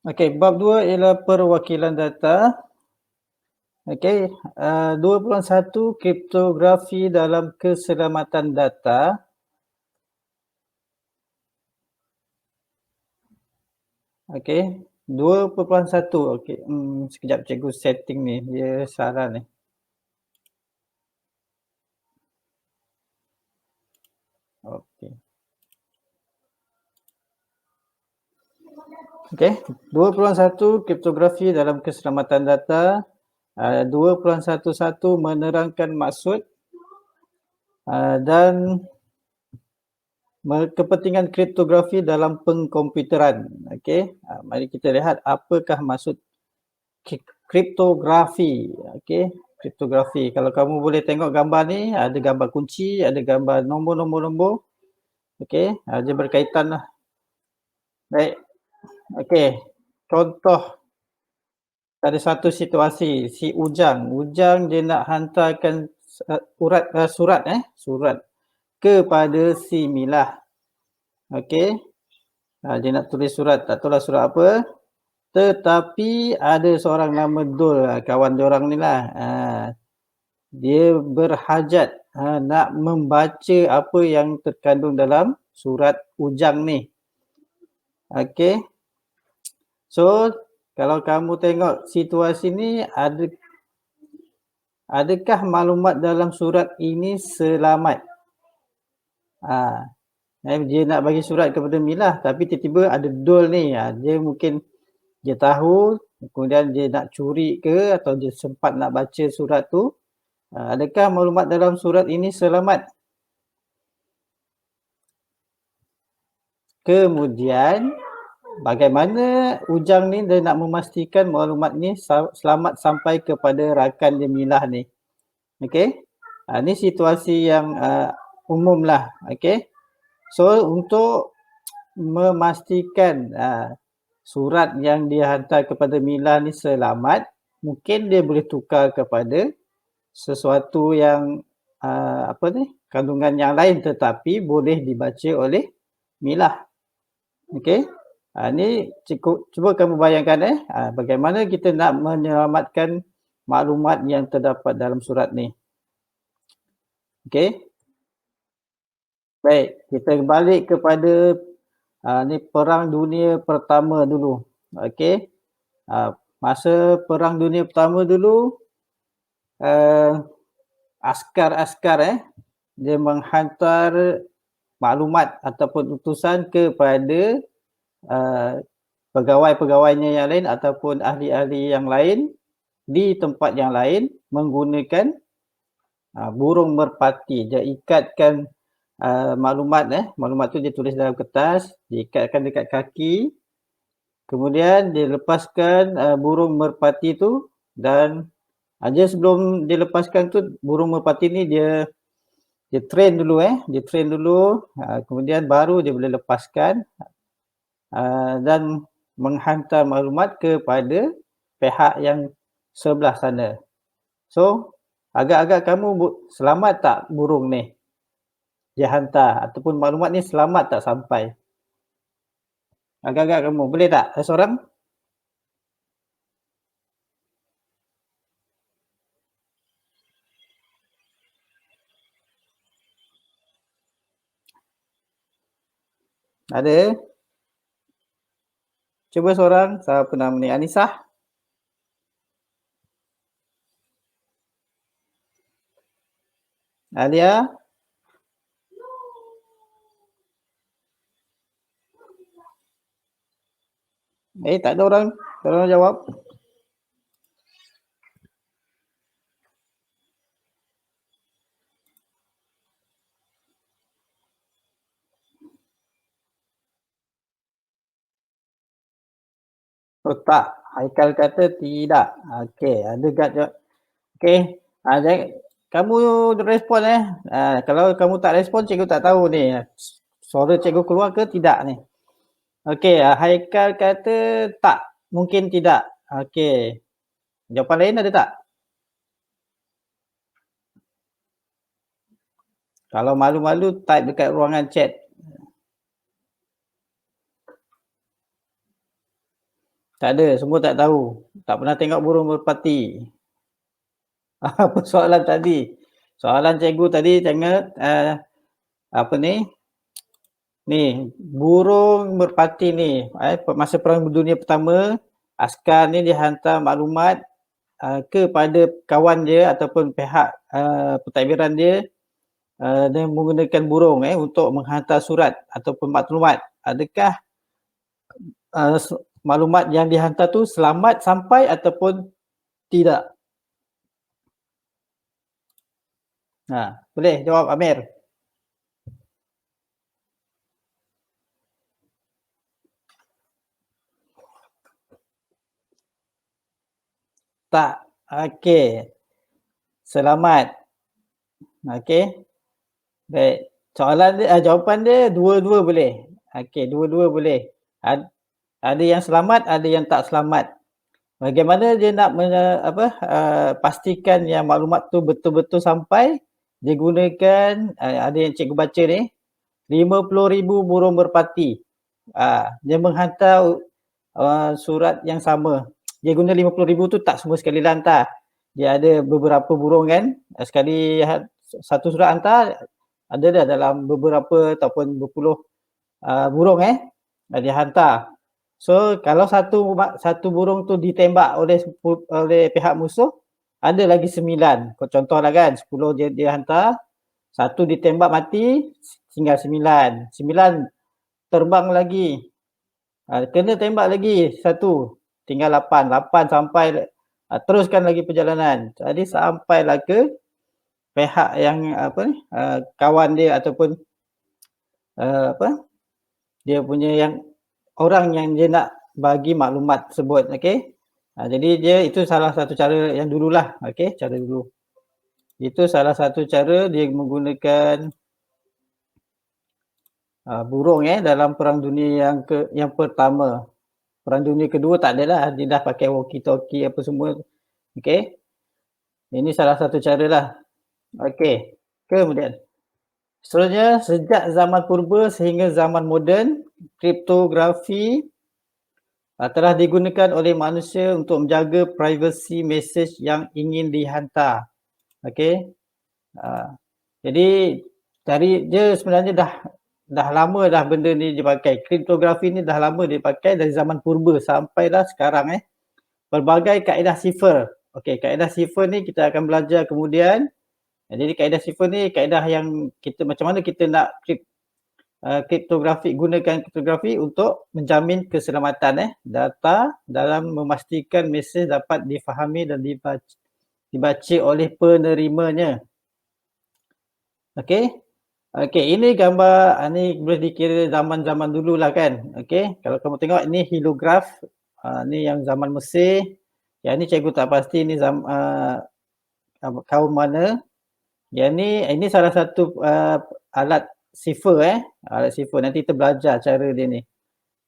Okey, bab 2 ialah perwakilan data. Okey, 2.1 kriptografi dalam keselamatan data. Okey, 2.1. Okey, sekejap cikgu setting ni, dia salah ni. Okey. Okey, 2.1 kriptografi dalam keselamatan data. 2.11 menerangkan maksud dan kepentingan kriptografi dalam pengkomputeran. Okey, mari kita lihat apakah maksud kriptografi. Okey, kriptografi. Kalau kamu boleh tengok gambar ni, ada gambar kunci, ada gambar nombor-nombor. Okey, dia berkaitan lah. Baik. Okey, contoh ada satu situasi, si Ujang dia nak hantarkan surat kepada si Milah. Okey, dia nak tulis surat, tak tahulah surat apa. Tetapi ada seorang nama Dul, kawan diorang ni lah. Dia berhajat nak membaca apa yang terkandung dalam surat Ujang ni. Okey. So, kalau kamu tengok situasi ni, adakah maklumat dalam surat ini selamat? Dia nak bagi surat kepada Milah, tapi tiba-tiba ada Dul ni. Dia mungkin dia tahu, kemudian dia nak curi ke atau dia sempat nak baca surat tu. Adakah maklumat dalam surat ini selamat? Kemudian, bagaimana Ujang ni dia nak memastikan maklumat ni selamat sampai kepada rakan dia Milah ni. Okey? Ni situasi yang umum lah. Okey? So, untuk memastikan surat yang dia hantar kepada Milah ni selamat, mungkin dia boleh tukar kepada sesuatu yang kandungan yang lain tetapi boleh dibaca oleh Milah. Okey. Ni cuba kamu bayangkan bagaimana kita nak menyelamatkan maklumat yang terdapat dalam surat ni. Okey. Baik, kita balik kepada ni Perang Dunia Pertama dulu. Okey. Masa Perang Dunia Pertama dulu, askar-askar dia menghantar maklumat ataupun utusan kepada pegawai-pegawainya yang lain ataupun ahli-ahli yang lain di tempat yang lain menggunakan burung merpati. Dia ikatkan maklumat tu dia tulis dalam kertas, diikatkan dekat kaki, kemudian dia lepaskan burung merpati tu, dan aja sebelum dia lepaskan tu, burung merpati ni dia train dulu kemudian baru dia boleh lepaskan dan menghantar maklumat kepada pihak yang sebelah sana. So, agak-agak kamu selamat tak burung ni dia hantar ataupun maklumat ni selamat tak sampai? Agak-agak kamu boleh tak? Seorang? Ada? Cuba seorang. Siapa nama ni? Anisah? Alia? Tak ada orang. Tolong jawab. Oh tak. Haikal kata tidak. Okey, ada guard jawab. Okey. Kamu respon kalau kamu tak respon, cikgu tak tahu ni suara cikgu keluar ke tidak ni. Okey, Haikal kata tak, mungkin tidak. Okey. Jawapan lain ada tak? Kalau malu-malu type dekat ruangan chat. Tak ada, semua tak tahu. Tak pernah tengok burung merpati. Apa soalan tadi? Soalan cikgu tadi tengok apa ni burung merpati ni masa Perang Dunia Pertama, askar ni dia hantar maklumat kepada kawan dia ataupun pihak pentadbiran dia dan menggunakan burung untuk menghantar surat ataupun maklumat. Adakah maklumat yang dihantar tu selamat sampai ataupun tidak? Boleh jawab Amir. Tak. Okey. Selamat. Okey. Baik. Soalan dia, jawapan dia dua-dua boleh. Okey, dua-dua boleh. Ada yang selamat, ada yang tak selamat. Bagaimana dia nak pastikan yang maklumat tu betul-betul sampai? Dia gunakan, ada yang cikgu baca ni, 50,000 burung merpati. Dia menghantar surat yang sama. Dia guna 50,000 tu tak semua sekali lah hantar. Dia ada beberapa burung kan. Sekali satu surat hantar, ada dah dalam beberapa ataupun berpuluh burung dia hantar. So kalau satu burung tu ditembak oleh pihak musuh, ada lagi 9. Contohlah kan, 10 dia hantar, satu ditembak mati, tinggal 9. 9 terbang lagi. Kena tembak lagi satu, tinggal 8. 8 sampai teruskan lagi perjalanan. Jadi sampailah ke pihak yang kawan dia ataupun dia punya yang orang yang dia nak bagi maklumat tersebut. Okey. Jadi dia itu salah satu cara yang dululah. Okey, cara dulu. Itu salah satu cara dia menggunakan burung dalam Perang Dunia yang pertama. Perang Dunia kedua tak adalah, dia dah pakai walkie-talkie apa semua. Okey. Ini salah satu caralah. Okey. Kemudian seterusnya, sejak zaman purba sehingga zaman moden, kriptografi telah digunakan oleh manusia untuk menjaga privasi mesej yang ingin dihantar. Okey. Jadi dia sebenarnya dah lama dah benda ni dipakai. Kriptografi ni dah lama dipakai dari zaman purba sampailah sekarang. Pelbagai kaedah sifar. Okey, kaedah sifar ni kita akan belajar kemudian. Jadi kaedah sifar ni kaedah yang kita macam mana kita nak gunakan kriptografi untuk menjamin keselamatan data dalam memastikan mesej dapat difahami dan dibaca oleh penerimanya. Okey. Okey, ini gambar ni boleh dikira zaman-zaman dululah kan. Okey, kalau kamu tengok ini hilograf. Ni yang zaman Mesir. Yang ni cikgu tak pasti ni kaum mana. Yang ini salah satu alat sifar alat sifar. Nanti kita belajar cara dia ni.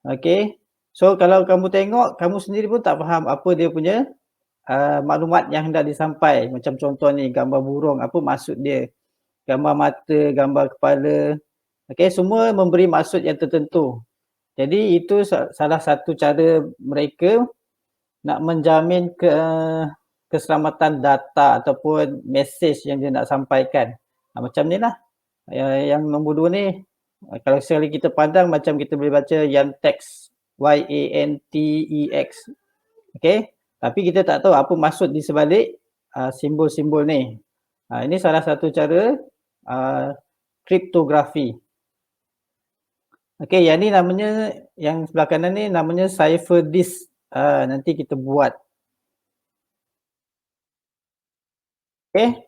Okey. So kalau kamu tengok, kamu sendiri pun tak faham apa dia punya maklumat yang hendak disampai. Macam contoh ni gambar burung, apa maksud dia? Gambar mata, gambar kepala. Okey, semua memberi maksud yang tertentu. Jadi itu salah satu cara mereka nak menjamin keselamatan data ataupun mesej yang dia nak sampaikan. Macam ni lah. Yang nombor 2 ni, kalau sekali kita pandang macam kita boleh baca Yantex. Y-A-N-T-E-X. Okey. Tapi kita tak tahu apa maksud di sebalik simbol-simbol ni. Ini salah satu cara kriptografi. Okey, yang ni namanya, yang sebelah kanan ni namanya cipher disk. Nanti kita buat. Okey.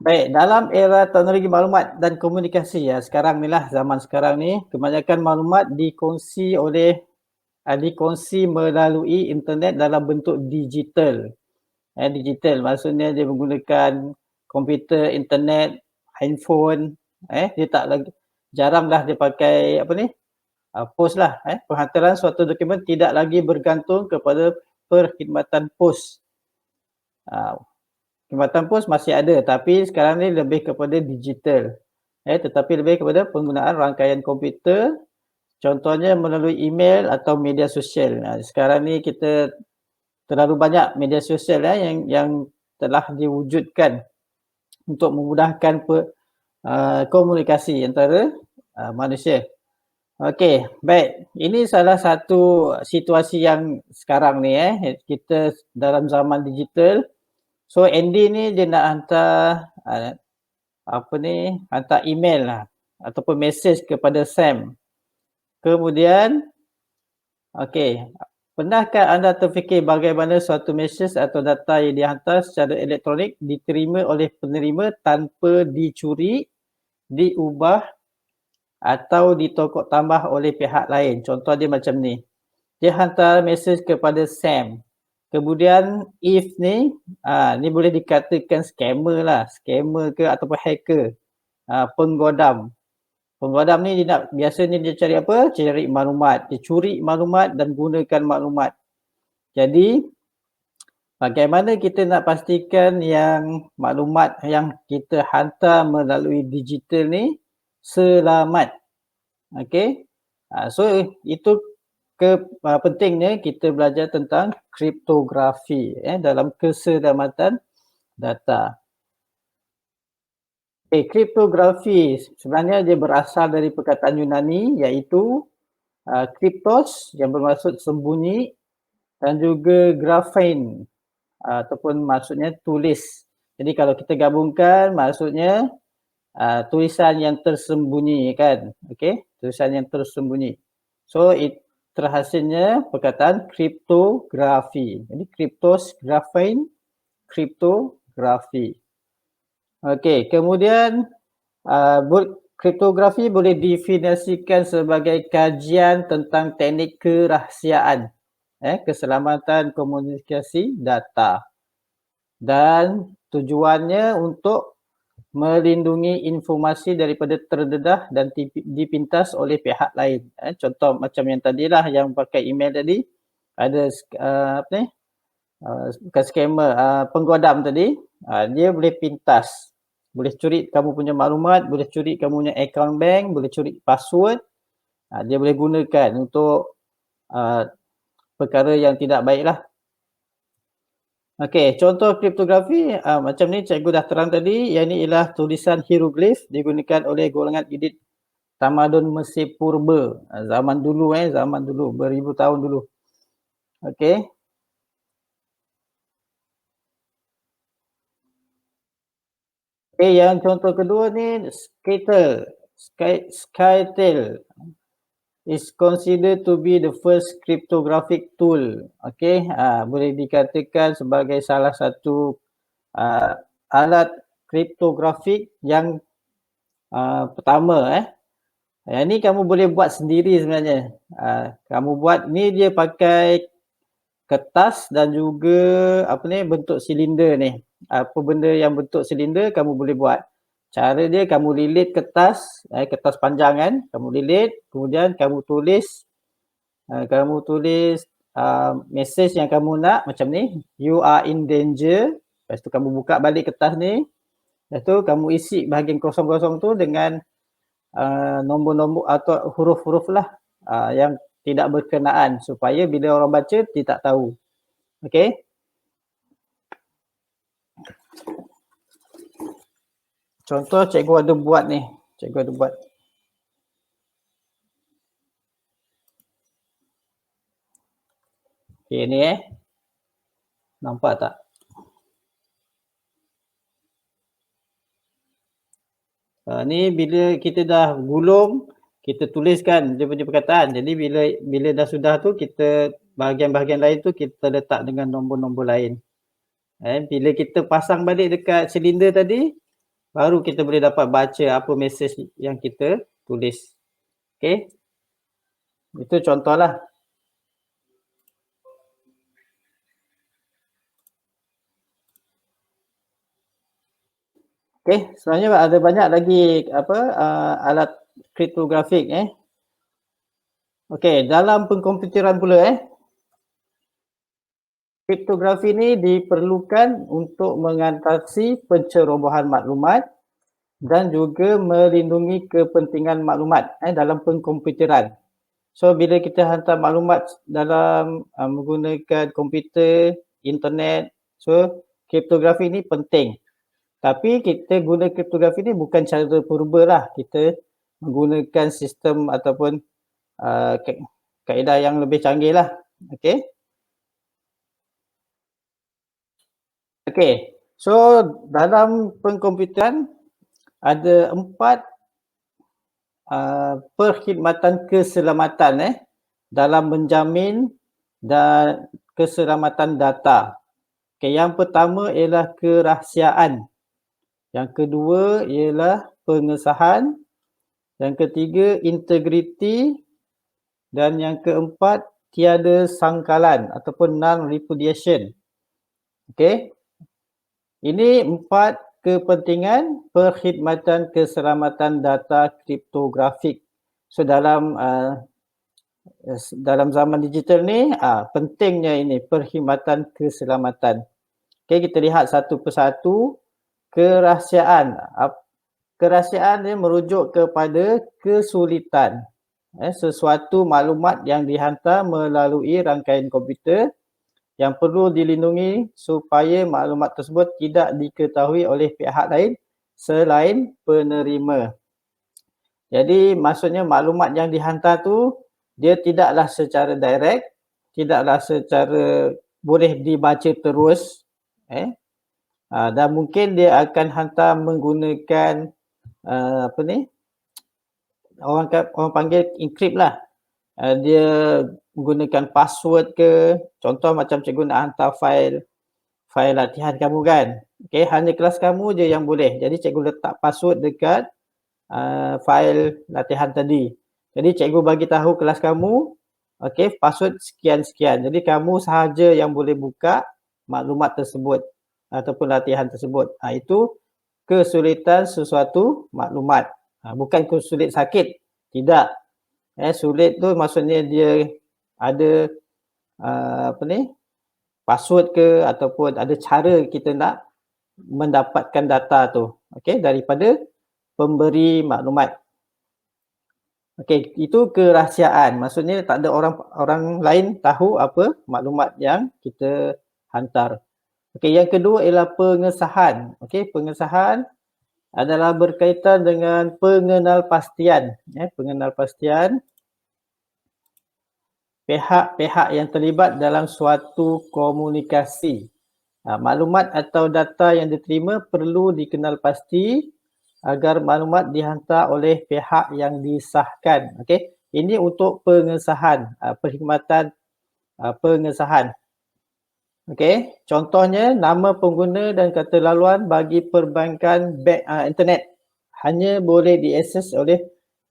Baik, dalam era teknologi maklumat dan komunikasi sekarang ni lah, zaman sekarang ni, kebanyakan maklumat dikongsi melalui internet dalam bentuk digital. Digital maksudnya dia menggunakan komputer, internet, handphone. Dia tak lagi, jaranglah dia pakai pos lah. Penghantaran suatu dokumen tidak lagi bergantung kepada perkhidmatan pos. Perkhidmatan pos masih ada, tapi sekarang ni lebih kepada digital. Tetapi lebih kepada penggunaan rangkaian komputer. Contohnya melalui email atau media sosial. Sekarang ni kita terlalu banyak media sosial yang telah diwujudkan untuk memudahkan komunikasi antara manusia. Okey, baik. Ini salah satu situasi yang sekarang ni kita dalam zaman digital. So Andy ni dia nak hantar hantar email lah ataupun mesej kepada Sam. Kemudian okey, pernahkah anda terfikir bagaimana suatu mesej atau data yang dihantar secara elektronik diterima oleh penerima tanpa dicuri, diubah atau ditokok tambah oleh pihak lain? Contoh dia macam ni. Dia hantar mesej kepada Sam. Kemudian if ni, ni boleh dikatakan scammer lah. Scammer ke ataupun hacker. Penggodam. Penggodam ni biasanya dia cari apa? Cari maklumat. Dia curi maklumat dan gunakan maklumat. Jadi, bagaimana kita nak pastikan yang maklumat yang kita hantar melalui digital ni selamat. Okey. So itu pentingnya kita belajar tentang kriptografi dalam keselamatan data. Kriptografi sebenarnya dia berasal dari perkataan Yunani iaitu kriptos yang bermaksud sembunyi dan juga graphein ataupun maksudnya tulis. Jadi kalau kita gabungkan maksudnya tulisan yang tersembunyi kan. Okey, tulisan yang tersembunyi. So terhasilnya perkataan kriptografi. Jadi kriptos, graphein, kriptografi. Okey, kemudian kriptografi boleh definisikan sebagai kajian tentang teknik kerahsiaan, keselamatan komunikasi data. Dan tujuannya untuk melindungi informasi daripada terdedah dan dipintas oleh pihak lain. Contoh macam yang tadilah yang pakai email tadi, ada bukan scammer, penggodam tadi, dia boleh pintas. Boleh curi kamu punya maklumat, boleh curi kamu punya account bank, boleh curi password. Dia boleh gunakan untuk perkara yang tidak baiklah. Okey, contoh kriptografi macam ni cikgu dah terang tadi, yang ni ialah tulisan hieroglif digunakan oleh golongan elit tamadun Mesir Purba. Zaman dulu beribu tahun dulu. Okey. Yang contoh kedua ni Skytel is considered to be the first cryptographic tool. Okey, boleh dikatakan sebagai salah satu alat kriptografik yang pertama. Yang ni kamu boleh buat sendiri sebenarnya. Kamu buat ni dia pakai kertas dan juga bentuk silinder ni. Apa benda yang bentuk silinder kamu boleh buat. Cara dia kamu lilit kertas panjang kan, kamu lilit, kemudian kamu tulis mesej yang kamu nak macam ni, you are in danger. Lepas tu kamu buka balik kertas ni, lepas tu kamu isi bahagian kosong-kosong tu dengan nombor-nombor atau huruf-huruf lah yang tidak berkenaan supaya bila orang baca dia tak tahu. Okey. Contoh cikgu ada buat ni. Cikgu ada buat. Okey ni nampak tak? Ni bila kita dah gulung, kita tuliskan dia punya perkataan. Jadi bila dah sudah tu kita bahagian-bahagian lain tu kita letak dengan nombor-nombor lain. Bila kita pasang balik dekat silinder tadi, baru kita boleh dapat baca apa mesej yang kita tulis. Okey. Itu contohlah. Okey, sebenarnya ada banyak lagi alat kriptografik Okey, dalam pengkomputeran pula kriptografi ni diperlukan untuk mengatasi pencerobohan maklumat dan juga melindungi kepentingan maklumat dalam pengkomputeran. So bila kita hantar maklumat dalam menggunakan komputer, internet, so kriptografi ni penting. Tapi kita guna kriptografi ni bukan cara purba lah. Kita menggunakan sistem ataupun kaedah yang lebih canggih lah. Okay. Okay. So dalam pengkomputeran ada 4 perkhidmatan keselamatan dalam menjamin dan keselamatan data. Okay, yang pertama ialah kerahsiaan. Yang kedua ialah pengesahan. Yang ketiga integriti. Dan yang keempat tiada sangkalan ataupun non-repudiation. Okay. Ini 4 kepentingan perkhidmatan keselamatan data kriptografik. So dalam zaman digital ni pentingnya ini perkhidmatan keselamatan. Okay, kita lihat satu persatu. Kerahsiaan. Kerahsiaan ni merujuk kepada kesulitan. Sesuatu maklumat yang dihantar melalui rangkaian komputer yang perlu dilindungi supaya maklumat tersebut tidak diketahui oleh pihak lain selain penerima. Jadi maksudnya maklumat yang dihantar tu dia tidaklah secara direct, tidaklah secara boleh dibaca terus, dan mungkin dia akan hantar menggunakan orang panggil encrypt lah. Dia menggunakan password ke, contoh macam cikgu nak hantar file latihan kamu kan. Okay, hanya kelas kamu je yang boleh. Jadi cikgu letak password dekat file latihan tadi. Jadi cikgu bagi tahu kelas kamu, okay, password sekian-sekian. Jadi kamu sahaja yang boleh buka maklumat tersebut ataupun latihan tersebut. Itu kesulitan sesuatu maklumat. Bukan kesulit sakit. Tidak. Sulit tu maksudnya dia ada password ke ataupun ada cara kita nak mendapatkan data tu, okey, daripada pemberi maklumat. Okey, itu kerahsiaan. Maksudnya tak ada orang lain tahu apa maklumat yang kita hantar. Okey, yang kedua ialah pengesahan. Okey, pengesahan adalah berkaitan dengan pengenalpastian. Pengenalpastian pihak-pihak yang terlibat dalam suatu komunikasi. Maklumat atau data yang diterima perlu dikenal pasti agar maklumat dihantar oleh pihak yang disahkan. Okey, ini untuk pengesahan, perkhidmatan pengesahan. Okey, contohnya nama pengguna dan kata laluan bagi perbankan internet hanya boleh diakses oleh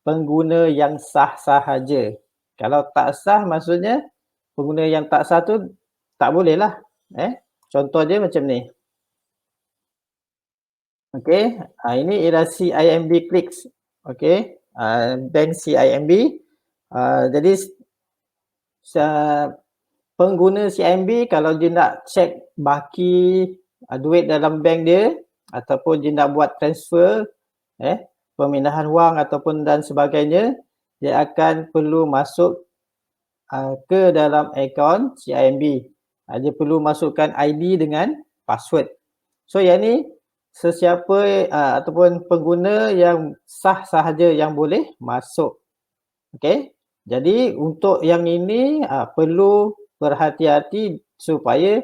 pengguna yang sah sahaja. Kalau tak sah maksudnya pengguna yang tak sah tu tak boleh lah. Contoh dia macam ni. Okey, ini ialah CIMB Clicks. Okey, bank CIMB. Jadi pengguna CIMB kalau dia nak cek baki duit dalam bank dia ataupun dia nak buat transfer, pemindahan wang ataupun dan sebagainya, dia akan perlu masuk ke dalam akaun CIMB. Dia perlu masukkan ID dengan password. So yang ni sesiapa ataupun pengguna yang sah sahaja yang boleh masuk. Okey. Jadi untuk yang ini perlu berhati-hati supaya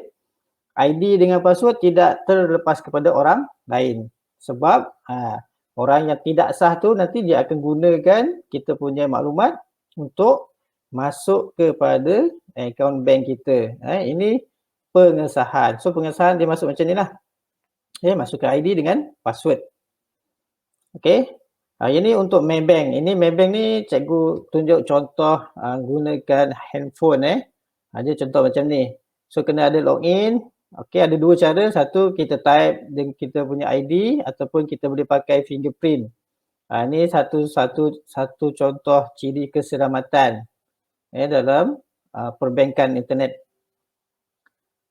ID dengan password tidak terlepas kepada orang lain. Sebab orang yang tidak sah tu nanti dia akan gunakan kita punya maklumat untuk masuk kepada akaun bank kita. Ini pengesahan. So pengesahan dia masuk macam ni lah. Masukkan ID dengan password. Okey. Ini untuk Maybank. Ini Maybank ni cikgu tunjuk contoh gunakan handphone. Dia contoh macam ni. So kena ada login. Okey, ada dua cara. Satu kita type dengan kita punya ID ataupun kita boleh pakai fingerprint. Ini satu contoh ciri keselamatan dalam perbankan internet.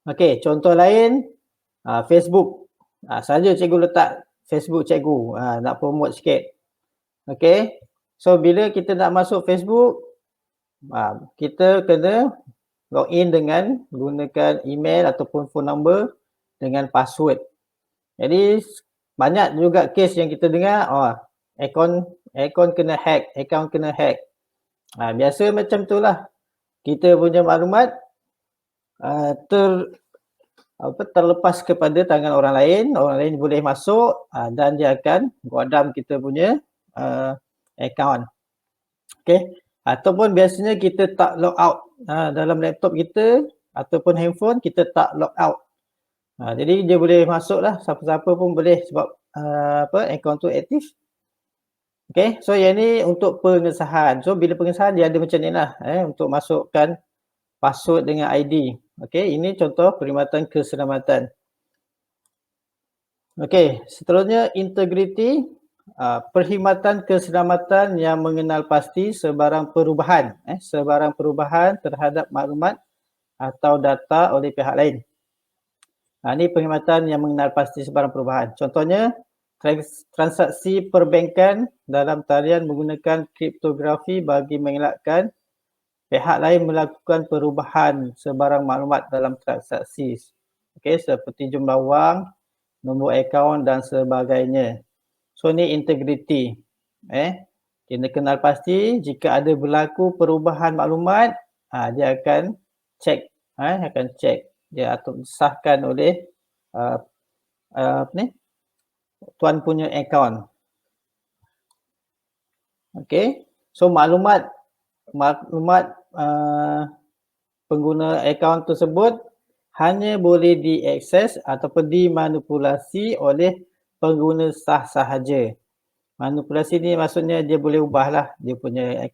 Okey, contoh lain Facebook. Saja cikgu letak Facebook cikgu nak promote sikit. Okey. So bila kita nak masuk Facebook, Kita kena login dengan gunakan email ataupun phone number dengan password. Jadi banyak juga kes yang kita dengar, akaun kena hack, akaun kena hack. Biasa macam itulah. Kita punya maklumat terlepas kepada tangan orang lain boleh masuk dan dia akan godam kita punya akaun. Okey. Ataupun biasanya kita tak log out dalam laptop kita ataupun handphone kita tak log out. Jadi dia boleh masuklah, siapa-siapa pun boleh sebab akaun tu aktif. Okey, so yang ni untuk pengesahan. So bila pengesahan dia ada macam ni lah untuk masukkan password dengan ID. Okey, ini contoh perkhidmatan keselamatan. Okey, seterusnya integriti, perkhidmatan keselamatan yang mengenal pasti sebarang perubahan terhadap maklumat atau data oleh pihak lain. Ini perkhidmatan yang mengenal pasti sebarang perubahan. Contohnya, transaksi perbankan dalam talian menggunakan kriptografi bagi mengelakkan pihak lain melakukan perubahan sebarang maklumat dalam transaksi. Okey, seperti jumlah wang, nombor akaun dan sebagainya. So ni integriti. Kena kenal pasti jika ada berlaku perubahan maklumat, dia akan check, dia atau disahkan oleh tuan punya akaun. Okey. So maklumat pengguna akaun tersebut hanya boleh diakses ataupun dimanipulasi oleh pengguna sah sahaja. Manipulasi ni maksudnya dia boleh ubahlah dia punya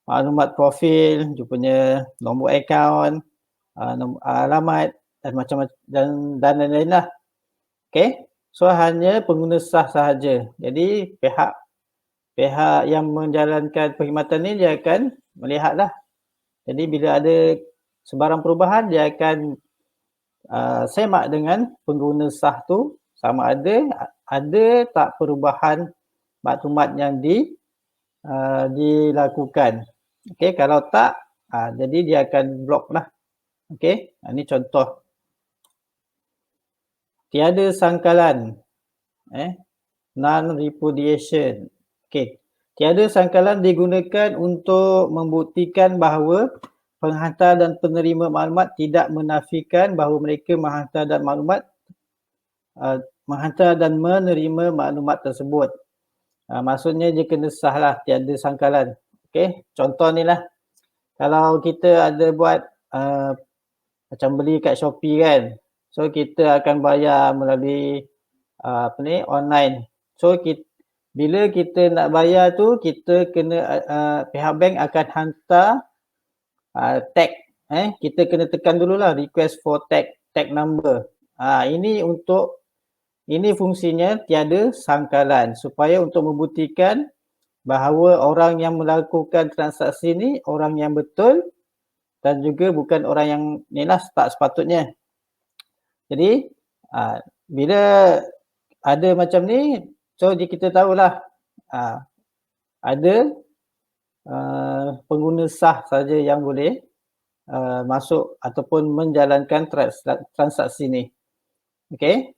maklumat profil, dia punya nombor akaun, nombor alamat dan macam-macam dan lain-lain lah. Okey. So hanya pengguna sah sahaja. Jadi pihak yang menjalankan perkhidmatan ni dia akan melihatlah. Jadi bila ada sebarang perubahan dia akan semak dengan pengguna sah tu sama ada tak perubahan maklumat yang dilakukan. Okey, kalau tak jadi dia akan block lah. Okey, ini contoh. Tiada sangkalan, non-repudiation. Okey, tiada sangkalan digunakan untuk membuktikan bahawa penghantar dan penerima maklumat tidak menafikan bahawa mereka menghantar dan menerima maklumat tersebut. Maksudnya dia kena sah lah, tiada sangkalan. Okey, contoh ni lah. Kalau kita ada buat macam beli kat Shopee kan. So kita akan bayar melalui online. So bila kita nak bayar tu kita kena pihak bank akan hantar tag. Kita kena tekan dululah request for tag number. Ini fungsinya tiada sangkalan supaya untuk membuktikan bahawa orang yang melakukan transaksi ni orang yang betul dan juga bukan orang yang ni lah tak sepatutnya. Jadi bila ada macam ni, so kita tahulah ada pengguna sah saja yang boleh masuk ataupun menjalankan transaksi ni. Okey.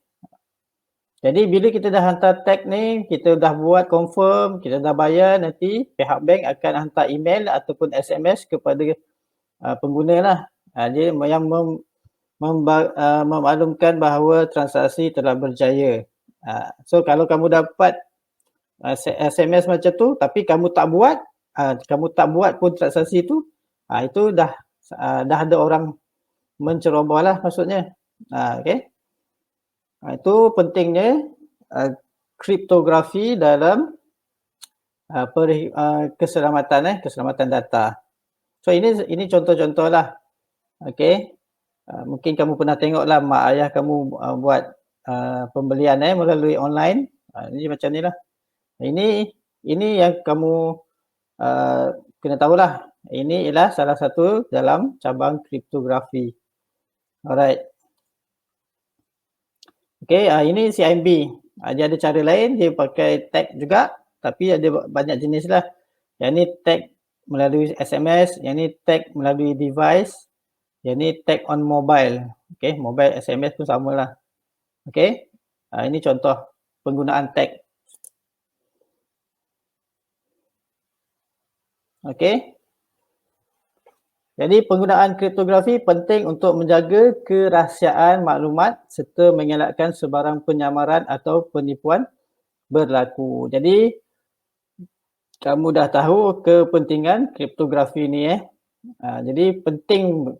Jadi bila kita dah hantar tag ni, kita dah buat confirm, kita dah bayar, nanti pihak bank akan hantar email ataupun SMS kepada pengguna lah. Dia yang memaklumkan bahawa transaksi telah berjaya. So kalau kamu dapat SMS macam tu tapi kamu tak buat pun transaksi tu, itu dah ada orang menceroboh lah maksudnya. Okey. Itu pentingnya kriptografi dalam keselamatan data. So ini contoh-contoh lah. Okey. Mungkin kamu pernah tengok lah mak ayah kamu buat pembelian melalui online. Ini macam ni lah. Ini yang kamu kena tahulah. Ini ialah salah satu dalam cabang kriptografi. Alright. Okey, ini CIMB. Dia ada cara lain, dia pakai tag juga tapi ada banyak jenis lah. Yang ni tag melalui SMS, yang ni tag melalui device, yang ni tag on mobile. Okey, mobile SMS pun samalah. Okey. Ini contoh penggunaan tag. Okey. Jadi penggunaan kriptografi penting untuk menjaga kerahsiaan maklumat serta mengelakkan sebarang penyamaran atau penipuan berlaku. Jadi kamu dah tahu kepentingan kriptografi ni jadi penting,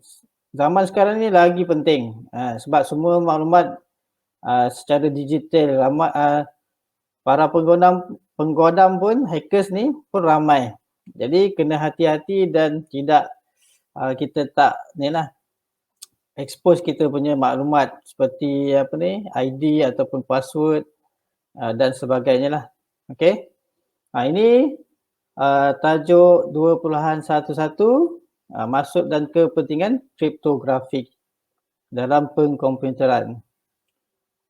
zaman sekarang ni lagi penting sebab semua maklumat secara digital, para penggodam pun, hackers ni pun ramai. Jadi kena hati-hati dan tidak kita tak expose kita punya maklumat seperti ID ataupun password dan sebagainya lah. Okey. Ini tajuk 2.11 maksud dan kepentingan kriptografi dalam pengkomputeran.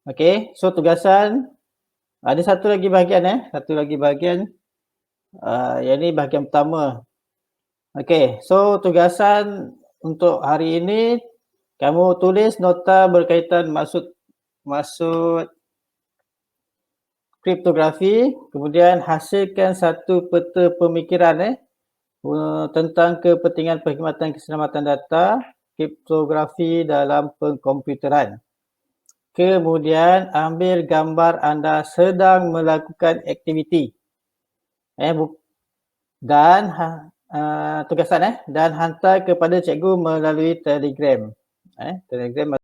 Okey, so tugasan ada satu lagi bahagian yang ni bahagian pertama. Okey, so tugasan untuk hari ini kamu tulis nota berkaitan maksud kriptografi, kemudian hasilkan satu peta pemikiran tentang kepentingan perkhidmatan keselamatan data, kriptografi dalam pengkomputeran. Kemudian ambil gambar anda sedang melakukan aktiviti. Dan tugasan dan hantar kepada cikgu melalui Telegram. Telegram